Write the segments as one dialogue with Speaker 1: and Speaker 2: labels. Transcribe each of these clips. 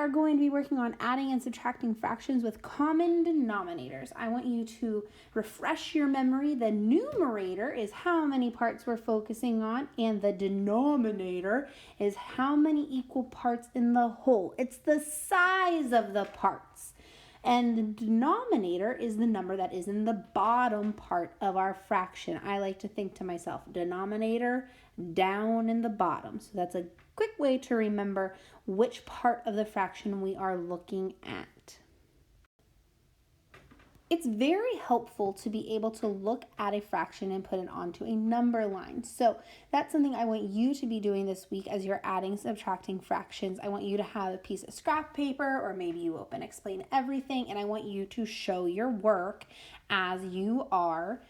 Speaker 1: are going to be working on adding and subtracting fractions with common denominators. I want you to refresh your memory. The numerator is how many parts we're focusing on, and the denominator is how many equal parts in the whole. It's the size of the parts. And the denominator is the number that is in the bottom part of our fraction. I like to think to myself, denominator down in the bottom. So that's a quick way to remember which part of the fraction we are looking at. It's very helpful to be able to look at a fraction and put it onto a number line. So that's something I want you to be doing this week as you're adding, subtracting fractions. I want you to have a piece of scrap paper, or maybe you open Explain Everything, and I want you to show your work as you are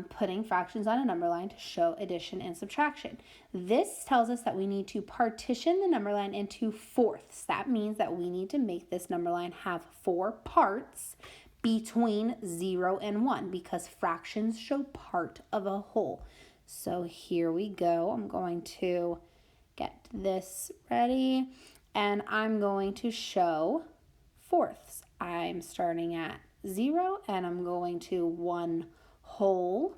Speaker 1: putting fractions on a number line to show addition and subtraction. This tells us that we need to partition the number line into fourths. That means that we need to make this number line have 4 parts between 0 and 1, because fractions show part of a whole. So here we go. I'm going to get this ready, and I'm going to show fourths. I'm starting at 0, and I'm going to 1 whole,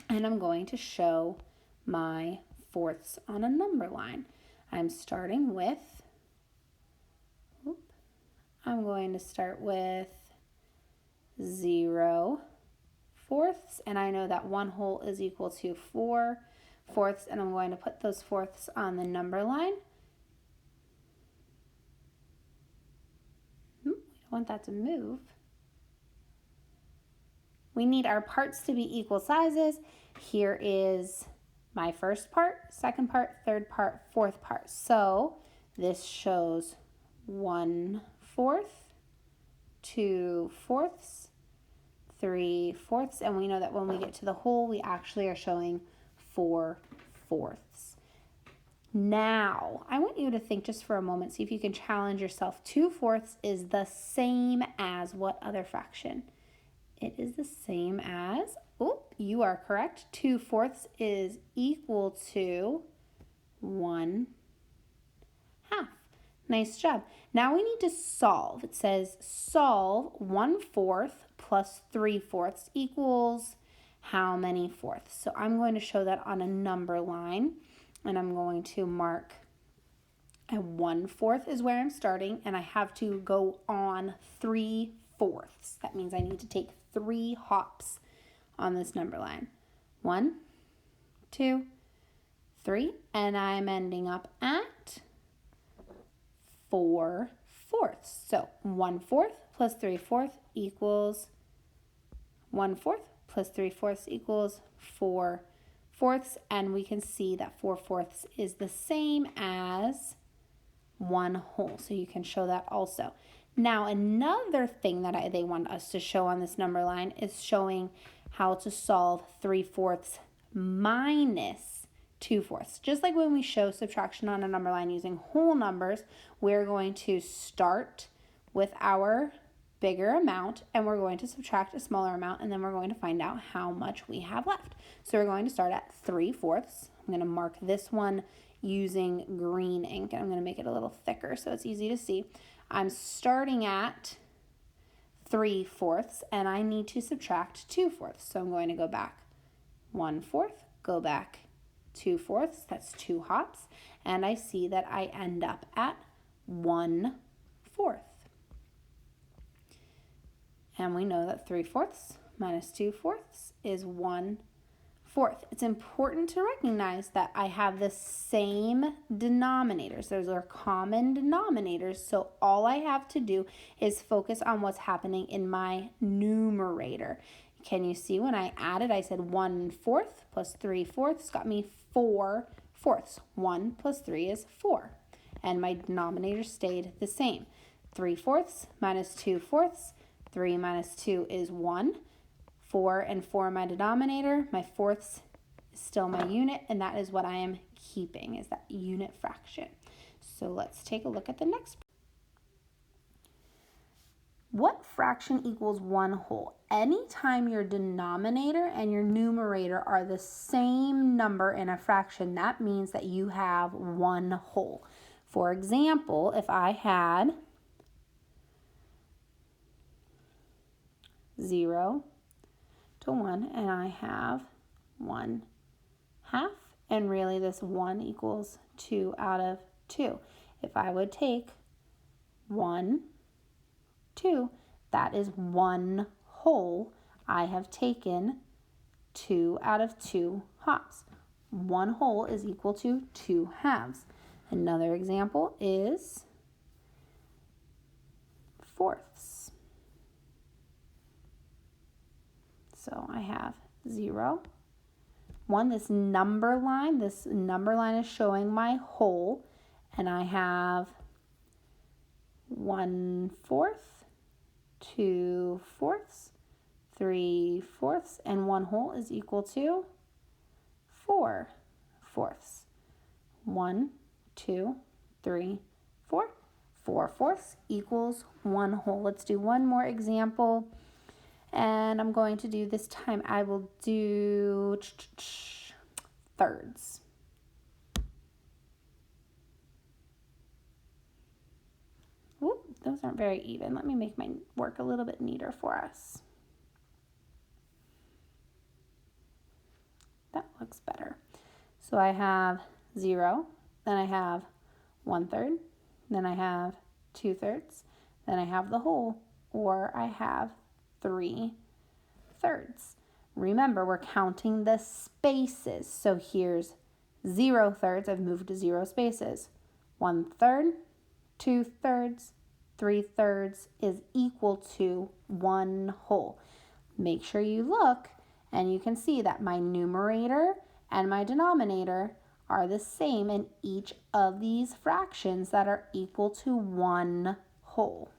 Speaker 1: and I'm going to show my fourths on a number line. I'm starting with, I'm going to start with 0 fourths, and I know that 1 whole is equal to 4 fourths, and I'm going to put those fourths on the number line. We don't want that to move. We need our parts to be equal sizes. Here is my first part, second part, third part, fourth part. So this shows 1 fourth, 2 fourths, 3 fourths, and we know that when we get to the whole, we actually are showing 4 fourths. Now, I want you to think just for a moment, see if you can challenge yourself. 2 fourths is the same as what other fraction? It is the same as, you are correct. 2 fourths is equal to 1 half. Nice job. Now we need to solve. It says solve 1 fourth plus 3 fourths equals how many fourths? So I'm going to show that on a number line, and I'm going to mark a 1 fourth is where I'm starting, and I have to go on 3 fourths. That means I need to take 3 hops on this number line. 1, 2, 3, and I'm ending up at 4 fourths. So 1 fourth plus 3 fourths equals 1 fourth plus 3 fourths equals 4 fourths, and we can see that 4 fourths is the same as 1 whole. So you can show that also. Now another thing that they want us to show on this number line is showing how to solve 3 fourths minus 2 fourths. Just like when we show subtraction on a number line using whole numbers, we're going to start with our bigger amount, and we're going to subtract a smaller amount, and then we're going to find out how much we have left. So we're going to start at 3 fourths. I'm going to mark this one using green ink, and I'm going to make it a little thicker so it's easy to see. I'm starting at 3 fourths, and I need to subtract 2 fourths. So I'm going to go back 1 fourth, go back 2 fourths, that's 2 hops, and I see that I end up at 1 fourth. And we know that 3 fourths minus 2 fourths is 1 fourth. It's important to recognize that I have the same denominators. Those are common denominators, so all I have to do is focus on what's happening in my numerator. Can you see when I added, I said 1 fourth plus 3 fourths got me 4 fourths. 1 plus 3 is 4, and my denominator stayed the same. 3 fourths minus 2 fourths, 3 minus 2 is 1. 4 and 4 in my denominator. My fourths is still my unit, and that is what I am keeping, is that unit fraction. So let's take a look at the next. What fraction equals 1 whole? Anytime your denominator and your numerator are the same number in a fraction, that means that you have 1 whole. For example, if I had 0 to 1 and I have 1/2, and really this 1 equals 2 out of 2. If I would take 1, 2, that is 1 whole. I have taken 2 out of 2 hops. 1 whole is equal to 2 halves. Another example is fourths. So I have 0, 1, this number line is showing my whole, and I have 1/4, 2/4, 3/4, and 1 whole is equal to 4/4. 1, 2, 3, 4. 4/4 equals 1 whole. Let's do one more example. And I'm going to do this time, I will do thirds. Oop, those aren't very even. Let me make my work a little bit neater for us. That looks better. So I have 0, then I have 1/3, then I have 2/3, then I have the whole, or I have 3/3. Remember, we're counting the spaces. So here's 0/3. I've moved to 0 spaces. 1/3, 2/3, 3/3 is equal to 1 whole. Make sure you look and you can see that my numerator and my denominator are the same in each of these fractions that are equal to 1 whole.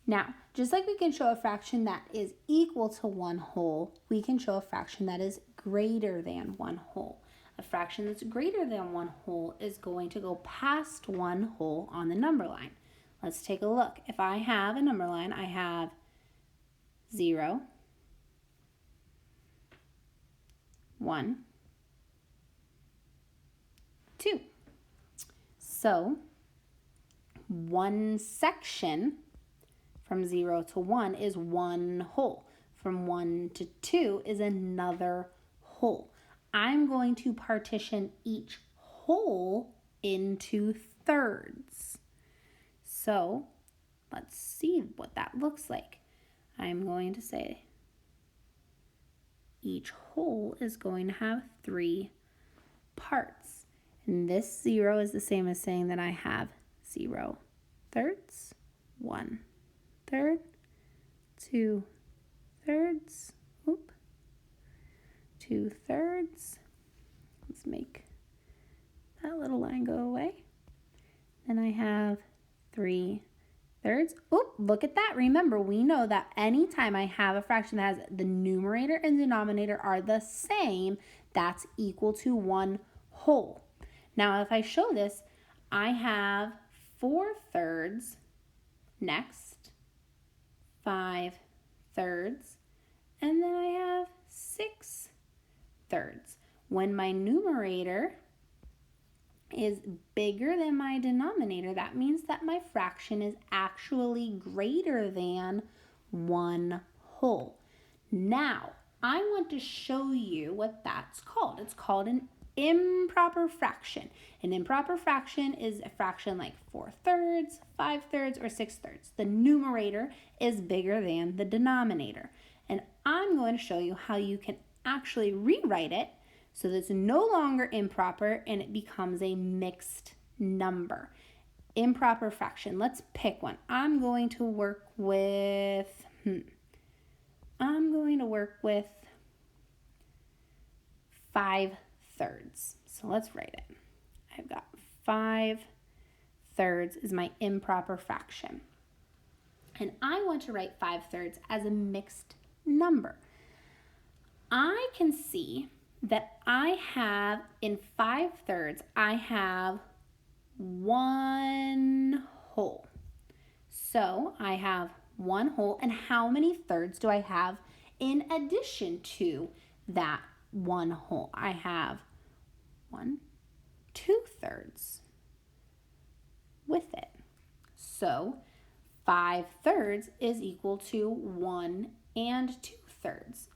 Speaker 1: Now, just like we can show a fraction that is equal to 1 whole, we can show a fraction that is greater than 1 whole. A fraction that's greater than 1 whole is going to go past 1 whole on the number line. Let's take a look. If I have a number line, I have 0, 1, 2. So, one section from 0 to 1 is 1 whole. From 1 to 2 is another whole. I'm going to partition each whole into thirds. So let's see what that looks like. I'm going to say each whole is going to have 3 parts. And this 0 is the same as saying that I have 0 thirds, 1/3, 2/3, 2/3. Let's make that little line go away. Then I have 3/3. Oop, look at that. Remember, we know that anytime I have a fraction that has the numerator and denominator are the same, that's equal to 1 whole. Now, if I show this, I have 4/3 next, 5/3, and then I have 6/3. When my numerator is bigger than my denominator, that means that my fraction is actually greater than 1 whole. Now, I want to show you what that's called. It's called an improper fraction. An improper fraction is a fraction like 4/3, 5/3, or 6/3. The numerator is bigger than the denominator. And I'm going to show you how you can actually rewrite it so that it's no longer improper and it becomes a mixed number. Improper fraction. Let's pick one. I'm going to work with 5/3. So let's write it. I've got 5/3 is my improper fraction. And I want to write 5/3 as a mixed number. I can see that I have, in 5/3, I have 1 whole. So I have 1 whole, and how many thirds do I have in addition to that 1 whole? I have 1, 2/3 with it. So 5/3 is equal to 1 and 2/3.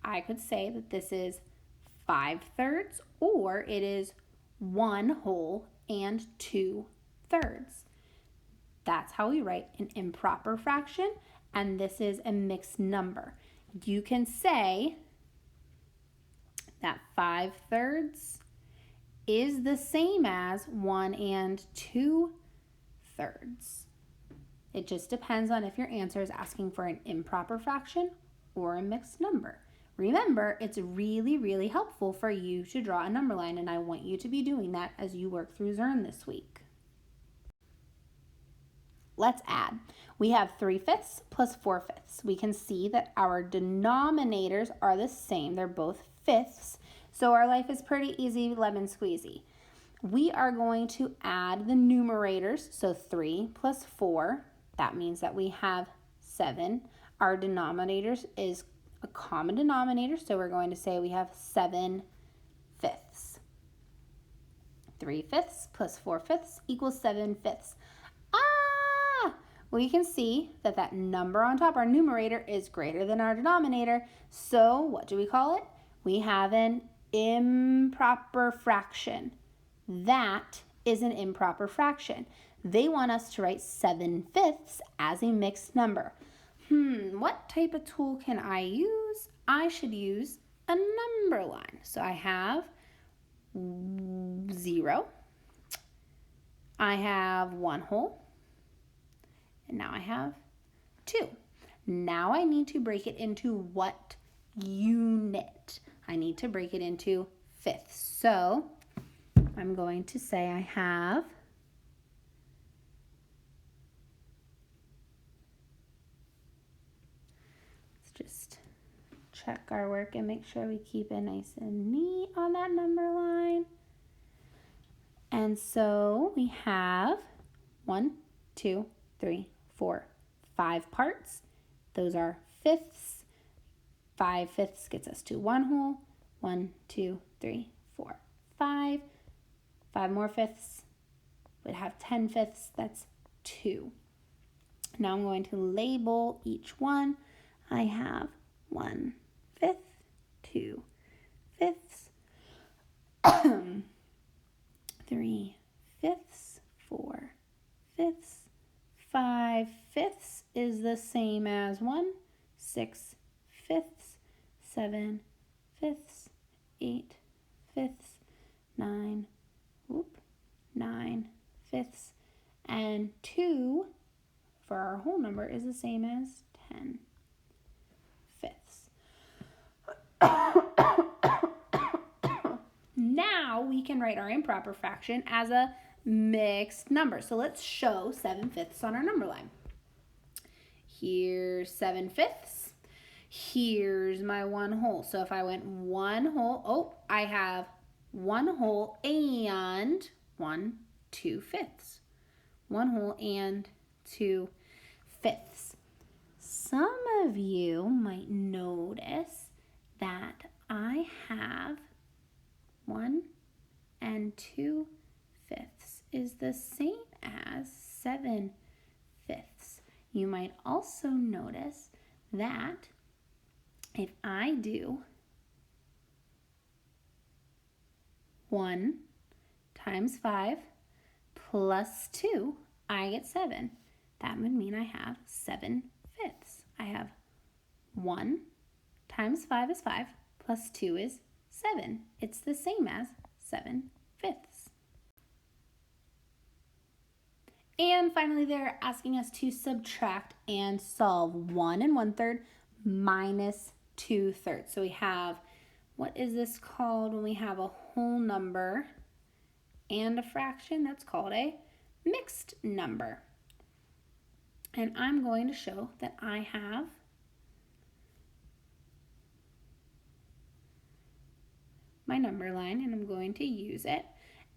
Speaker 1: I could say that this is 5/3 or it is 1 whole and 2/3. That's how we write an improper fraction, and this is a mixed number. You can say that 5/3 is the same as 1 and 2/3. It just depends on if your answer is asking for an improper fraction or a mixed number. Remember, it's really, really helpful for you to draw a number line, and I want you to be doing that as you work through Zern this week. Let's add. We have 3/5 plus 4/5. We can see that our denominators are the same. They're both fifths, so our life is pretty easy, lemon squeezy. We are going to add the numerators, so 3 plus 4. That means that we have 7. Our denominators is a common denominator, so we're going to say we have 7/5. 3/5 plus 4/5 equals 7/5. We can see that that number on top, our numerator, is greater than our denominator. So what do we call it? We have an improper fraction. That is an improper fraction. They want us to write 7/5 as a mixed number. What type of tool can I use? I should use a number line. So I have 0. I have 1 whole. And now I have 2. Now I need to break it into what unit? I need to break it into fifths. So I'm going to say I have just check our work and make sure we keep it nice and neat on that number line. And so we have 1, 2, 3, 4, 5 parts. Those are fifths. 5/5 gets us to 1 whole. 1, 2, 3, 4, 5. 5 more fifths would have 10/5. That's 2. Now I'm going to label each one. I have 1/5, 2/5, 3/5, 4/5. 5/5 is the same as 1, 6/5, 7/5, 8/5, 9/5, and 2 for our whole number is the same as 10/5. Now we can write our improper fraction as a mixed number. So let's show 7/5 on our number line. Here's 7/5. Here's my 1 whole. So if I went 1 whole, I have 1 whole and 2/5. 1 whole and 2/5. Some of you might notice that I have 1 and 2/5 is the same as 7/5. You might also notice that if I do 1 times 5 plus 2, I get 7. That would mean I have 7/5. I have 1 times 5 is 5 plus 2 is 7. It's the same as 7/5. And finally, they're asking us to subtract and solve 1 1/3 minus 2/3. So we have, what is this called when we have a whole number and a fraction? That's called a mixed number. And I'm going to show that I have my number line, and I'm going to use it.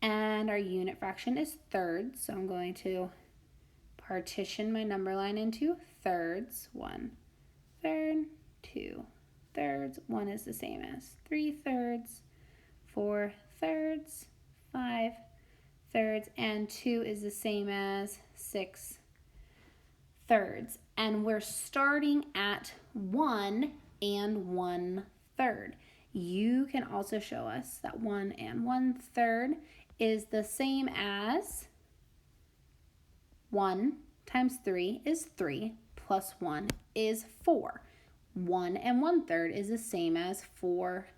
Speaker 1: And our unit fraction is thirds, so I'm going to partition my number line into thirds. 1/3, 2/3. 1 is the same as 3/3, 4/3, thirds, 5 thirds, and 2 is the same as 6 thirds. And we're starting at 1 and 1/3. You can also show us that 1 and 1/3 is the same as 1 times 3 is 3 plus 1 is 4. 1 and 1/3 is the same as 4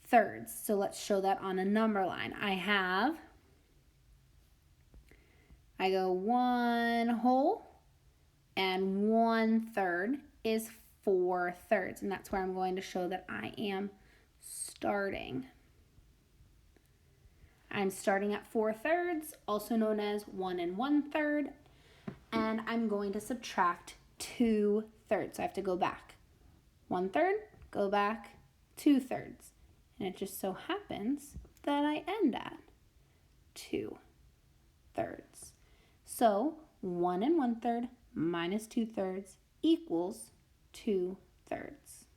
Speaker 1: thirds. So let's show that on a number line. I go 1 whole and 1/3 is 4 thirds. And that's where I'm going to show that I am starting. I'm starting at 4 thirds, also known as 1 and 1/3. And I'm going to subtract 2 thirds. So I have to go back 1/3, go back 2 thirds. And it just so happens that I end at 2 thirds. So 1 and 1/3 minus 2 thirds equals 2 thirds.